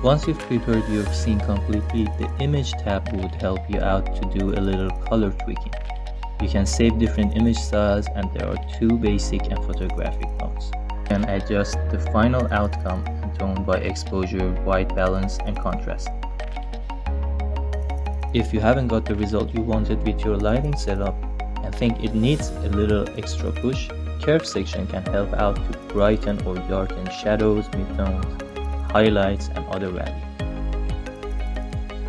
Once you've prepared your scene completely, the Image tab would help you out to do a little color tweaking. You can save different image styles, and there are two basic and photographic modes. You can adjust the final outcome and tone by exposure, white balance, and contrast. If you haven't got the result you wanted with your lighting setup and think it needs a little extra push, Curve section can help out to brighten or darken shadows, midtones, highlights, and other values.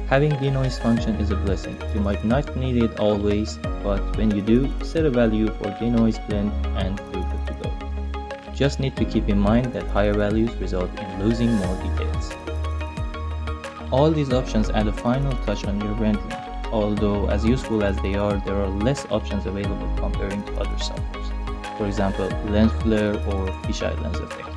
Having denoise function is a blessing. You might not need it always, but when you do, set a value for denoise blend and you're good to go. You just need to keep in mind that higher values result in losing more details. All these options add a final touch on your rendering, although as useful as they are, there are less options available comparing to other softwares. For example, lens flare or fisheye lens effects.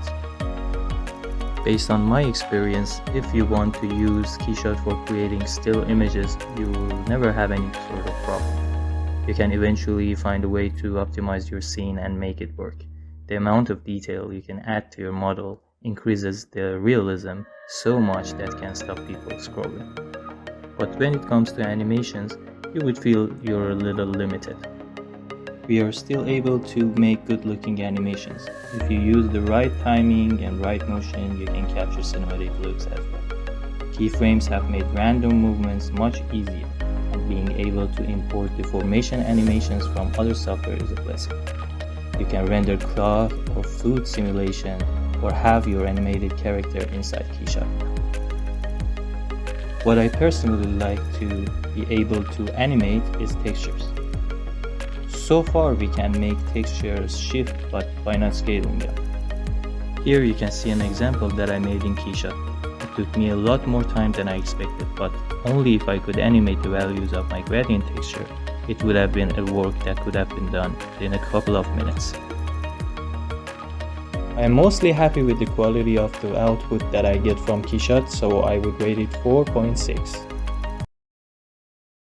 Based on my experience, if you want to use KeyShot for creating still images, you will never have any sort of problem. You can eventually find a way to optimize your scene and make it work. The amount of detail you can add to your model increases the realism so much that can stop people scrolling. But when it comes to animations, you would feel you're a little limited. We are still able to make good-looking animations. If you use the right timing and right motion, you can capture cinematic looks as well. Keyframes have made random movements much easier, and being able to import deformation animations from other software is a blessing. You can render cloth or food simulation, or have your animated character inside KeyShot. What I personally like to be able to animate is textures. So far we can make textures shift but by not scaling them. Here you can see an example that I made in KeyShot. It took me a lot more time than I expected, but only if I could animate the values of my gradient texture, it would have been a work that could have been done in a couple of minutes. I am mostly happy with the quality of the output that I get from KeyShot, so I would rate it 4.6.